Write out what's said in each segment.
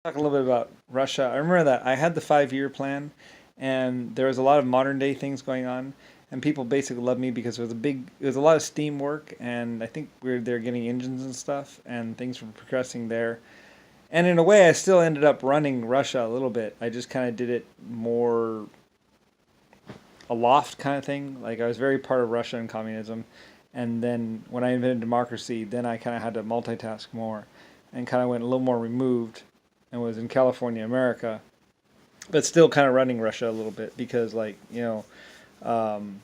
Talk a little bit about Russia. I remember that I had the 5 year plan, and there was a lot of modern day things going on, and people basically loved me because it was a lot of steam work, and I think they're getting engines and stuff, and things were progressing there. And in a way, I still ended up running Russia a little bit. I just kind of did it more aloft kind of thing. Like I was very part of Russia and communism, and then when I invented democracy, then I kind of had to multitask more, and kind of went a little more removed, and was in California, America, but still kind of running Russia a little bit because um,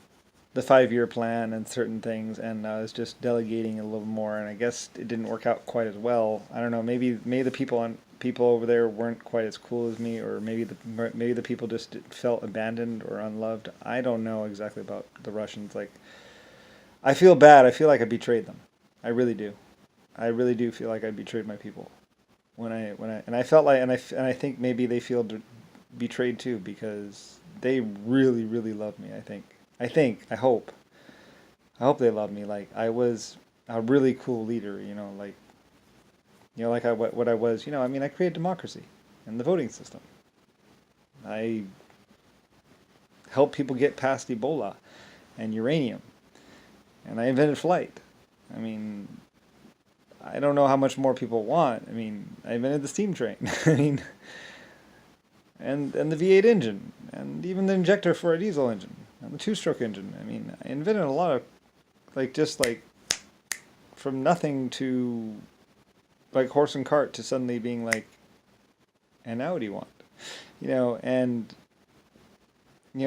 the 5 year plan and certain things, and I was just delegating a little more, and I guess it didn't work out quite as well. I don't know. Maybe the people over there weren't quite as cool as me, or maybe the people just felt abandoned or unloved. I don't know exactly about the Russians. Like I feel bad. I feel like I betrayed them. I really do. I really do feel like I betrayed my people and I felt like and I think maybe they feel betrayed too because they really love me. I hope they love me. Like I was a really cool leader. Like what I was. I mean, I created democracy and the voting system. I helped people get past Ebola and uranium, and I invented flight. I mean, I don't know how much more people want. I mean, I invented the steam train. I mean, and the V8 engine, and even the injector for a diesel engine, and the two-stroke engine. I mean, I invented a lot of just like from nothing to like horse and cart to suddenly being like, and now what do you want? And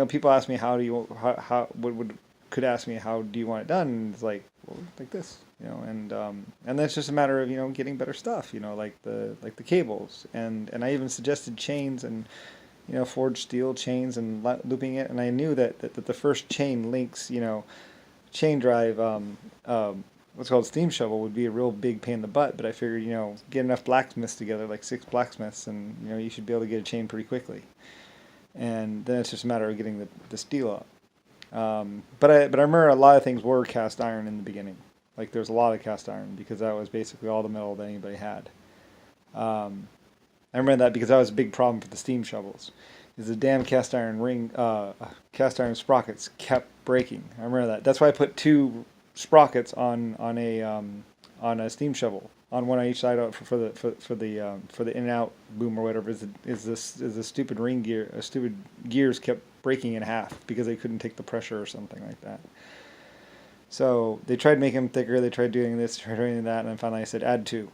people ask me how do you how would could ask me how do you want it done? And it's like like this, and that's just a matter of getting better stuff, like the cables, and I even suggested chains and forged steel chains and looping it, and I knew that the first chain links, chain drive, what's called steam shovel would be a real big pain in the butt, but I figured get enough blacksmiths together, like 6 blacksmiths, and you should be able to get a chain pretty quickly, and then it's just a matter of getting the steel up. But I remember a lot of things were cast iron in the beginning. Like there was a lot of cast iron because that was basically all the metal that anybody had. Um, I remember that because that was a big problem for the steam shovels. Is the damn cast iron sprockets kept breaking. I remember that. That's why I put two sprockets on a steam shovel, on one on each side for the in and out boom or whatever. Is the stupid ring gear? Stupid gears kept breaking in half because they couldn't take the pressure or something like that. So they tried making them thicker. They tried doing this, tried doing that, and then finally I said add two,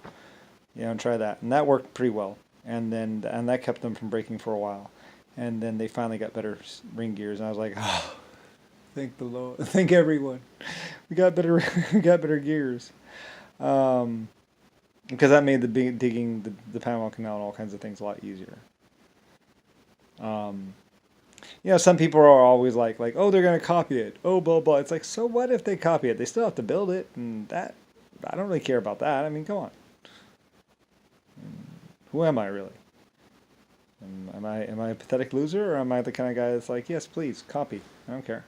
and try that, and that worked pretty well. And that kept them from breaking for a while. And then they finally got better ring gears, and I was like, oh, thank the Lord, thank everyone, we got better, we got better gears. Um, because that made the digging the Panama Canal and all kinds of things a lot easier. Um, some people are always like, oh, they're gonna copy it. Oh, blah blah. It's like, so what if they copy it? They still have to build it, and that I don't really care about that. I mean, come on, who am I really? Am I a pathetic loser, or am I the kind of guy that's like, yes, please copy? I don't care.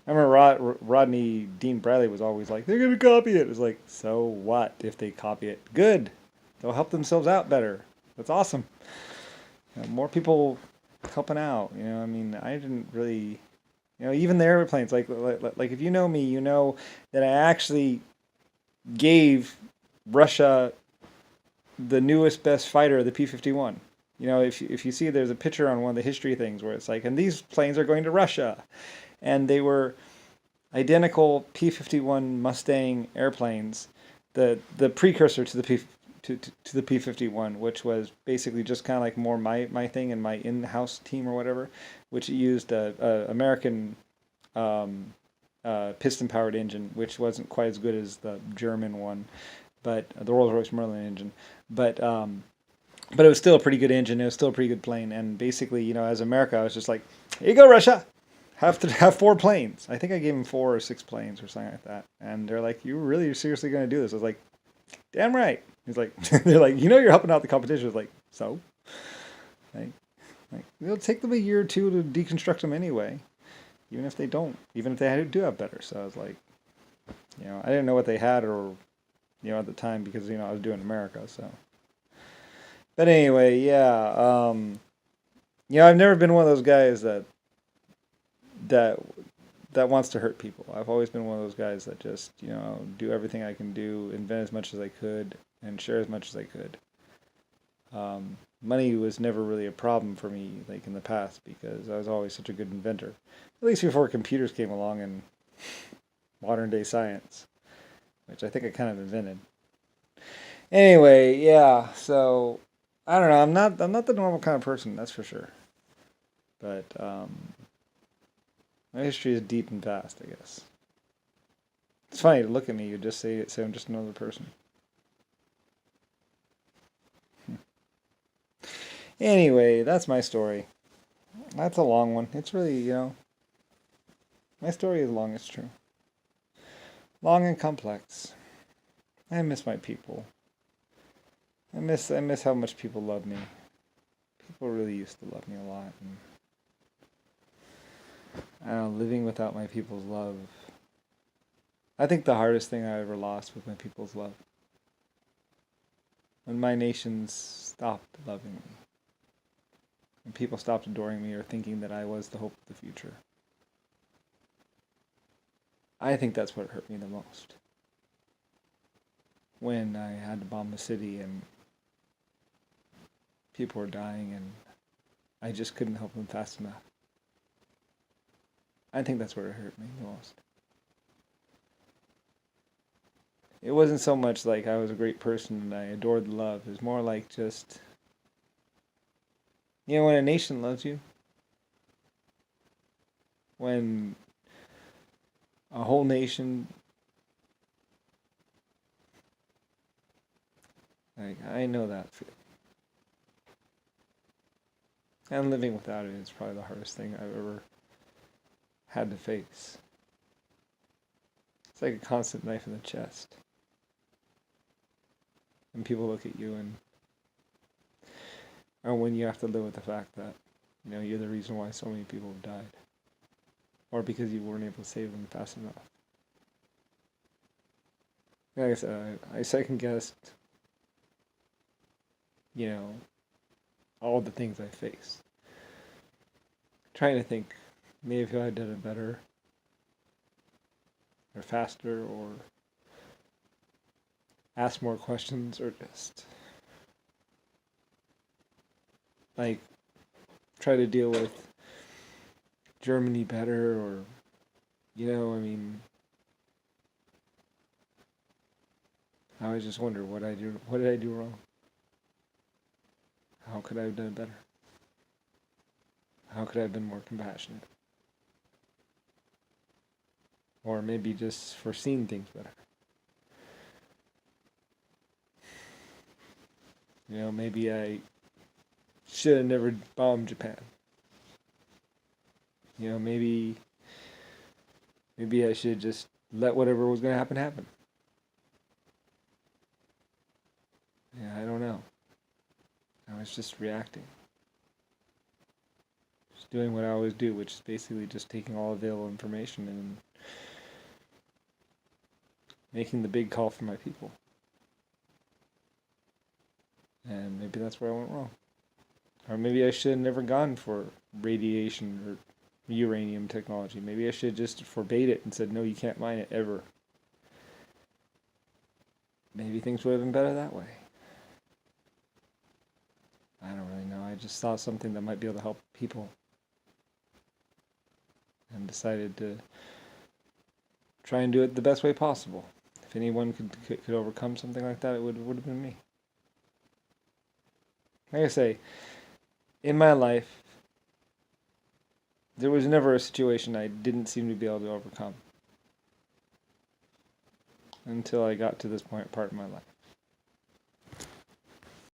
I remember Rodney Dean Bradley was always like, they're gonna copy it. It was like, so what if they copy it? Good, they'll help themselves out better. That's awesome. More people helping out. I mean, I didn't really, even the airplanes. Like if you know me, you know that I actually gave Russia the newest best fighter, the P-51. If you see, there's a picture on one of the history things where it's like, and these planes are going to Russia, and they were identical P-51 Mustang airplanes, the precursor to the to the P-51, which was basically just kind of like more my thing and my in-house team or whatever, which used a American piston-powered engine, which wasn't quite as good as the German one, but the Rolls-Royce Merlin engine, but it was still a pretty good engine. It was still a pretty good plane, and basically, as America, I was just like, here you go, Russia. Have 4 planes. I think I gave them 4 or 6 planes or something like that. And they're like, you really seriously going to do this? I was like, damn right. He's like, they're like, you're helping out the competition. I was like, so? It'll take them a year or two to deconstruct them anyway, even if they don't, even if they do have better. So I was like, I didn't know what they had or, at the time because, I was doing America. So, But anyway, yeah. I've never been one of those guys that that wants to hurt people. I've always been one of those guys that just, do everything I can do, invent as much as I could, and share as much as I could. Money was never really a problem for me, like in the past, because I was always such a good inventor. At least before computers came along and modern day science, which I think I kind of invented. Anyway, yeah. So I don't know. I'm not the normal kind of person, that's for sure. But my history is deep and vast, I guess. It's funny to look at me. You just say I'm just another person. Anyway, that's my story. That's a long one. It's really, my story is long. It's true. Long and complex. I miss my people. I miss how much people love me. People really used to love me a lot. And I don't know, living without my people's love. I think the hardest thing I ever lost was my people's love. When my nations stopped loving me. When people stopped adoring me or thinking that I was the hope of the future. I think that's what hurt me the most. When I had to bomb the city and people were dying and I just couldn't help them fast enough. I think that's where it hurt me the most. It wasn't so much like I was a great person and I adored love. It was more like just, when a nation loves you, when a whole nation, like, I know that feeling. And living without it is probably the hardest thing I've ever had to face. It's like a constant knife in the chest. And people look at you or when you have to live with the fact that, you're the reason why so many people have died. Or because you weren't able to save them fast enough. Like I said, I second guessed, all the things I faced. Trying to think, maybe if I had done it better, or faster, or asked more questions, or just like try to deal with Germany better, or I always just wonder what did I do wrong? How could I have done it better? How could I have been more compassionate? Or maybe just foreseen things better. Maybe I should have never bombed Japan. Maybe I should just let whatever was going to happen. Yeah, I don't know. I was just reacting. Just doing what I always do, which is basically just taking all available information and making the big call for my people. And maybe that's where I went wrong. Or maybe I should have never gone for radiation or uranium technology. Maybe I should have just forbade it and said, no, you can't mine it ever. Maybe things would have been better that way. I don't really know. I just saw something that might be able to help people. And decided to try and do it the best way possible. If anyone could overcome something like that, it would have been me. Like I say, in my life, there was never a situation I didn't seem to be able to overcome. Until I got to this part in my life.